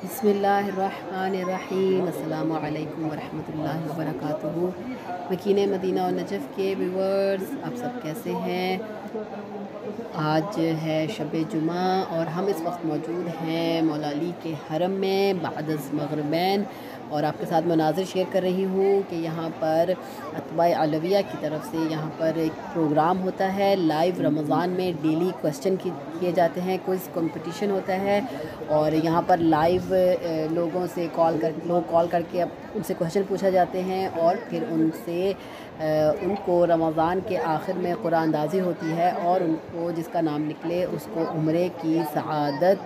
बिस्मिल्लाहिर्रहमानिर्रहीम अस्सलामु अलैकुम वरहमतुल्लाहि वबरकातुहू। मकीन मदीना और नजफ़ के व्यूअर्स, आप सब कैसे हैं? आज है शब जुमा और हम इस वक्त मौजूद हैं मौला अली के हरम में बादस मग़रिबैन, और आपके साथ मनाज़िर शेयर कर रही हूँ कि यहाँ पर अतबा अलविया की तरफ से यहाँ पर एक प्रोग्राम होता है लाइव। रमज़ान में डेली क्वेश्चन किए जाते हैं, क्विज़ कंपटीशन होता है, और यहाँ पर लाइव लोगों से लोग कॉल करके अब उनसे क्वेश्चन पूछा जाते हैं, और फिर उनसे उनको रमज़ान के आखिर में कुरानंदाज़ी होती है, और उनको जिसका नाम निकले उसको उम्रे की सआदत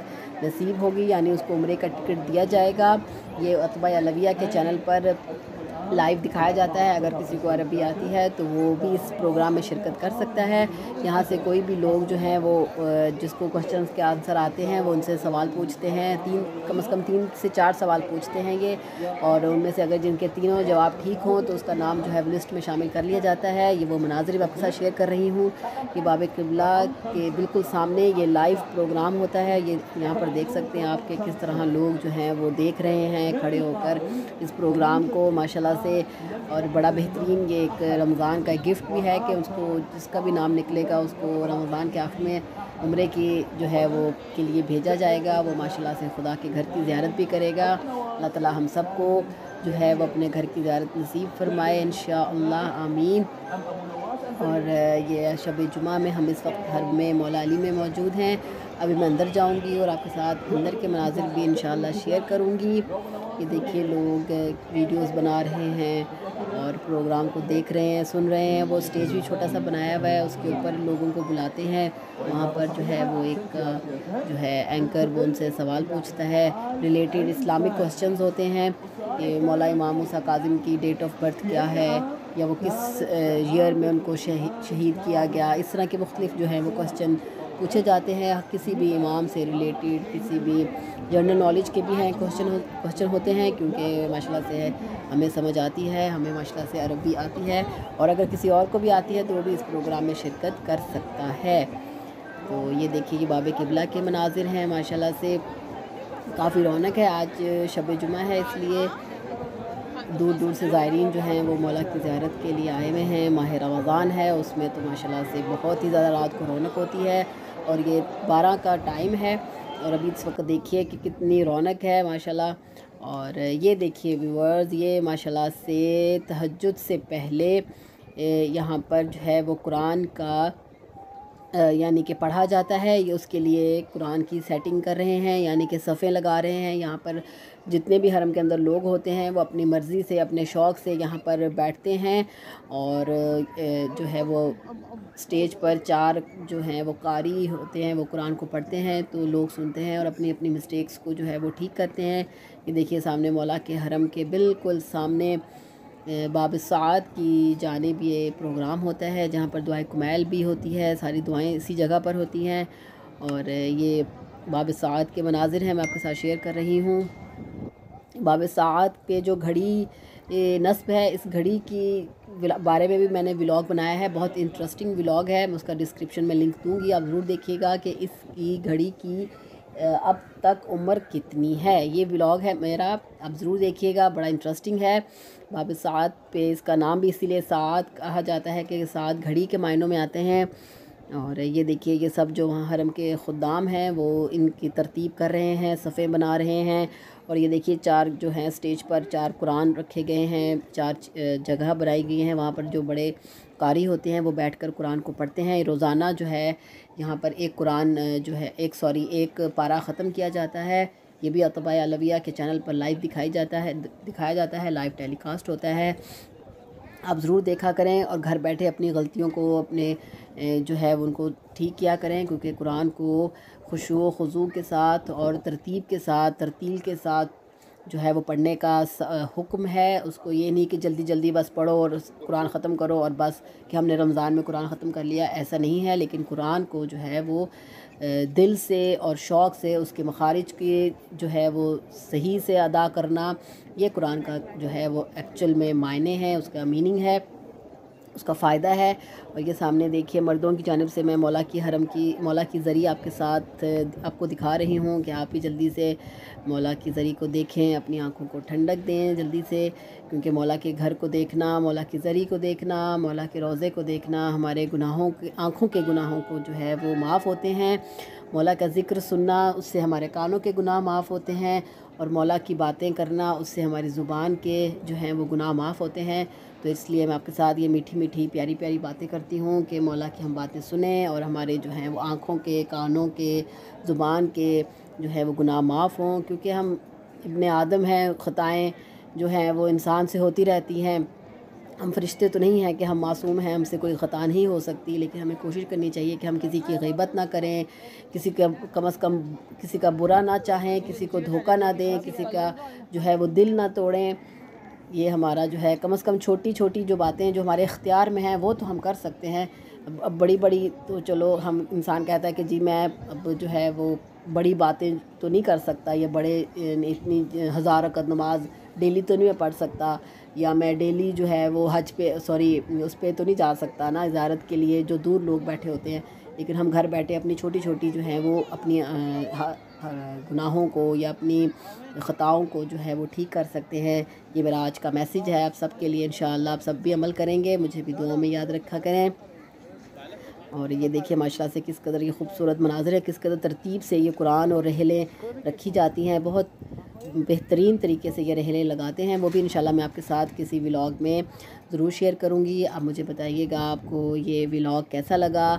नसीब होगी, यानी उसको उम्रे का टिकट दिया जाएगा। ये अतबा अलविया के चैनल पर लाइव दिखाया जाता है। अगर किसी को अरबी आती है तो वो भी इस प्रोग्राम में शिरकत कर सकता है। यहाँ से कोई भी लोग जो हैं वो जिसको क्वेश्चंस के आंसर आते हैं वो उनसे सवाल पूछते हैं। कम से कम 3 से 4 सवाल पूछते हैं ये, और उनमें से अगर जिनके तीनों जवाब ठीक हों तो उसका नाम जो है लिस्ट में शामिल कर लिया जाता है। ये वो मनाज़िर आपके साथ शेयर कर रही हूँ कि बाब क़िबला के बिल्कुल सामने ये लाइव प्रोग्राम होता है। ये यहाँ पर देख सकते हैं आप कि किस तरह लोग जो हैं वो देख रहे हैं खड़े होकर इस प्रोग्राम को, माशाल्लाह से। और बड़ा बेहतरीन ये एक रमज़ान का गिफ्ट भी है कि उसको जिसका भी नाम निकलेगा उसको रमज़ान के आखिर में उम्रे की जो है वो के लिए भेजा जाएगा। वो माशाल्लाह से खुदा के घर की ज़ियारत भी करेगा। अल्लाह ताला हम सबको जो है वो अपने घर की ज़ियारत नसीब फरमाए, इंशाअल्लाह, आमीन। और ये शब जुमा में हम इस वक्त हरम में मौला अली में मौजूद हैं। अभी मैं अंदर जाऊंगी और आपके साथ अंदर के मनाज़िर भी इंशाअल्लाह शेयर करूंगी। ये देखिए लोग वीडियोस बना रहे हैं और प्रोग्राम को देख रहे हैं, सुन रहे हैं। वो स्टेज भी छोटा सा बनाया हुआ है, उसके ऊपर लोगों को बुलाते हैं। वहाँ पर जो है वो एक जो है एंकर वो उनसे सवाल पूछता है, रिलेटेड इस्लामिक क्वेश्चंस होते हैं कि मौला इमाम मूसा काज़िम की डेट ऑफ बर्थ क्या है, या वो किस ईयर में उनको शहीद किया गया। इस तरह के मुख्तलिफ जो हैं वो क्वेश्चन पूछे जाते हैं किसी भी इमाम से रिलेटेड। किसी भी जनरल नॉलेज के भी हैं क्वेश्चन होते हैं, क्योंकि माशाल्लाह से हमें समझ आती है, हमें माशाल्लाह से अरबी आती है, और अगर किसी और को भी आती है तो वो भी इस प्रोग्राम में शिरकत कर सकता है। तो ये देखिए ये बाब क़िबला के मनाज़िर हैं। माशाल्लाह से काफ़ी रौनक है। आज शब जुमा है, इसलिए दूर दूर से ज़ायरीन जो हैं वो मौला की ज़ियारत के लिए आए हुए हैं। माह रमज़ान है, उसमें तो माशाल्लाह से बहुत ही ज़्यादा रात को रौनक होती है, और ये 12 का टाइम है, और अभी इस वक्त देखिए कि कितनी रौनक है माशाल्लाह। और ये देखिए व्यूअर्स, ये माशाल्लाह से तहज्जुद से पहले यहाँ पर जो है वो कुरान का यानी कि पढ़ा जाता है। ये उसके लिए कुरान की सेटिंग कर रहे हैं, यानी कि सफ़े लगा रहे हैं। यहाँ पर जितने भी हरम के अंदर लोग होते हैं वो अपनी मर्ज़ी से, अपने शौक़ से यहाँ पर बैठते हैं, और जो है वो स्टेज पर 4 जो हैं वो कारी होते हैं, वो कुरान को पढ़ते हैं, तो लोग सुनते हैं और अपनी अपनी मिस्टेक्स को जो है वो ठीक करते हैं। ये देखिए सामने मौला के हरम के बिल्कुल सामने बाब सआद की जानिब ये प्रोग्राम होता है, जहाँ पर दुआए कुमैल भी होती है। सारी दुआएं इसी जगह पर होती हैं, और ये बाब सआद के मनाज़िर हैं, मैं आपके साथ शेयर कर रही हूँ। बाब सआद पे जो घड़ी नस्ब है, इस घड़ी की बारे में भी मैंने व्लॉग बनाया है, बहुत इंटरेस्टिंग व्लॉग है। मैं उसका डिस्क्रिप्शन में लिंक दूँगी, आप ज़रूर देखिएगा कि इसकी घड़ी की अब तक उम्र कितनी है। ये व्लॉग है मेरा, आप ज़रूर देखिएगा, बड़ा इंटरेस्टिंग है। बाब सआद पे इसका नाम भी इसीलिए सआद कहा जाता है कि सआद घड़ी के मायनों में आते हैं। और ये देखिए ये सब जो वहाँ हरम के खुद्दाम हैं वो इनकी तरतीब कर रहे हैं, सफ़े बना रहे हैं। और ये देखिए 4 जो हैं स्टेज पर 4 कुरान रखे गए हैं, 4 जगह बनाई गई हैं, वहाँ पर जो बड़े कारी होते हैं वो बैठकर कुरान को पढ़ते हैं। रोज़ाना जो है यहाँ पर एक कुरान जो है एक पारा ख़त्म किया जाता है। ये भी अतबा अलविया के चैनल पर लाइव दिखाया जाता है, लाइव टेलीकास्ट होता है। आप ज़रूर देखा करें और घर बैठे अपनी गलतियों को अपने जो है उनको ठीक किया करें, क्योंकि कुरान को खुशू खुज़ू के साथ और तरतीब के साथ, तरतील के साथ जो है वो पढ़ने का हुक्म है। उसको ये नहीं कि जल्दी जल्दी बस पढ़ो और कुरान ख़त्म करो और बस कि हमने रमज़ान में कुरान ख़त्म कर लिया, ऐसा नहीं है। लेकिन कुरान को जो है वो दिल से और शौक़ से उसके मखारिज के जो है वो सही से अदा करना, ये कुरान का जो है वो एक्चुअल में मायने हैं, उसका मीनिंग है। उसका फ़ायदा है। और ये सामने देखिए मर्दों की जानिब से मैं मौला की ज़री आपके साथ आपको दिखा रही हूँ कि आप भी जल्दी से मौला की ज़री को देखें, अपनी आँखों को ठंडक दें जल्दी से, क्योंकि मौला के घर को देखना, मौला की ज़री को देखना, मौला के रोज़े को देखना हमारे गुनाहों के आँखों के गुनाहों को जो है वो माफ़ होते हैं। मौला का ज़िक्र सुनना उससे हमारे कानों के गुनाह माफ़ होते हैं, और मौला की बातें करना उससे हमारी ज़ुबान के जो हैं वो गुनाह माफ़ होते हैं। तो इसलिए मैं आपके साथ ये मीठी मीठी प्यारी प्यारी बातें करती हूँ कि मौला की हम बातें सुनें और हमारे जो हैं वो आँखों के, कानों के, ज़ुबान के जो है वो गुनाह माफ़ हों, क्योंकि हम इब्ने आदम हैं, ख़ताएँ जो हैं वो इंसान से होती रहती हैं। हम फ़रिश्ते तो नहीं हैं कि हम मासूम हैं, हमसे कोई ख़ता नहीं हो सकती, लेकिन हमें कोशिश करनी चाहिए कि हम किसी की ग़ीबत ना करें, किसी का कम से कम किसी का बुरा ना चाहें, किसी को धोखा ना दें, किसी का जो है वो दिल ना तोड़ें। ये हमारा जो है कम से कम छोटी छोटी जो बातें जो हमारे इख्तियार में हैं वो तो हम कर सकते हैं। अब बड़ी बड़ी तो चलो हम इंसान कहता है कि जी मैं अब जो है वो बड़ी बातें तो नहीं कर सकता, या बड़े इतनी हज़ार रकत नमाज डेली तो नहीं मैं पढ़ सकता, या मैं डेली जो है वो हज पे उस पे तो नहीं जा सकता ना ज़ियारत के लिए, जो दूर लोग बैठे होते हैं। लेकिन हम घर बैठे अपनी छोटी छोटी जो है वो अपनी गुनाहों को या अपनी ख़ताओं को जो है वो ठीक कर सकते हैं। ये मेरा आज का मैसेज है आप सबके लिए। इंशाअल्लाह आप सब भी अमल करेंगे, मुझे भी दुआ में याद रखा करें। और ये देखिए माशाल्लाह से किस कदर ये खूबसूरत मनाज़िर है, किस कदर तरतीब से ये कुरान और रहलें रखी जाती हैं। बहुत बेहतरीन तरीके से ये रहलें लगाते हैं, वो भी इंशाल्लाह मैं आपके साथ किसी व्लॉग में ज़रूर शेयर करूँगी। आप मुझे बताइएगा आपको ये व्लॉग कैसा लगा,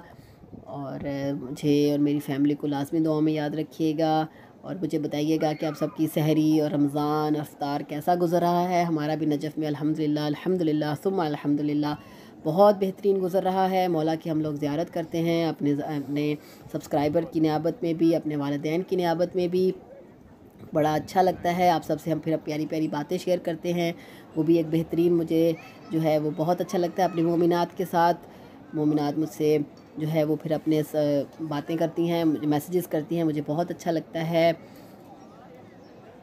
और मुझे और मेरी फ़ैमिली को लाज़मी दुआ में याद रखिएगा। और मुझे बताइएगा कि आप सबकी सहरी और रमज़ान इफ्तार कैसा गुज़र रहा है। हमारा भी नजफ़ में अल्हम्दुलिल्लाह अल्हम्दुलिल्लाह सुम्मा अल्हम्दुलिल्लाह बहुत बेहतरीन गुज़र रहा है। मौला की हम लोग ज़ियारत करते हैं अपने सब्सक्राइबर की नियाबत में भी, अपने वालिदैन की नियाबत में भी। बड़ा अच्छा लगता है, आप सबसे हम फिर प्यारी प्यारी बातें शेयर करते हैं, वो भी एक बेहतरीन मुझे जो है वो बहुत अच्छा लगता है अपनी मोमिनात के साथ। मोमिनात मुझसे जो है वो फिर अपने बातें करती हैं, मुझे मैसेजेस करती हैं, मुझे बहुत अच्छा लगता है।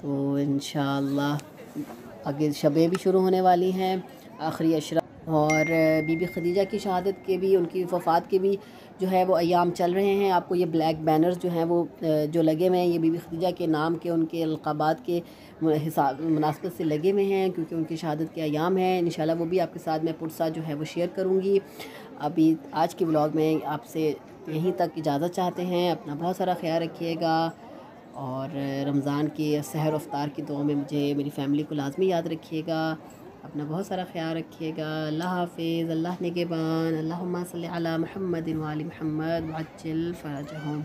तो इंशाअल्लाह आगे शबें भी शुरू होने वाली हैं, आखिरी अशरा और बीबी खदीजा की शहादत के भी, उनकी वफ़ात के भी जो है वो अयाम चल रहे हैं। आपको ये ब्लैक बैनर्स जो हैं वो जो लगे हुए हैं, ये बीबी खदीजा के नाम के, उनके अलक़ाबात के हिसाब मुनासबत से लगे हुए हैं, क्योंकि उनकी शहादत के अयाम हैं। इंशाल्लाह वो भी आपके साथ मैं पुरसा जो है वो शेयर करूँगी। अभी आज के व्लॉग में आपसे यहीं तक इजाज़त चाहते हैं। अपना बहुत सारा ख्याल रखिएगा, और रमज़ान के सहर अफ्तार की दुआ में मुझे मेरी फ़ैमिली को लाज़मी याद रखिएगा। अपना बहुत सारा ख्याल रखिएगा। अल्लाह हाफ़िज़, अल्लाह निगहबान। अल्लाहुम्मा सल्लि अला मुहम्मदिन व आलि मुहम्मद वअज्जिल फ़रजहुम।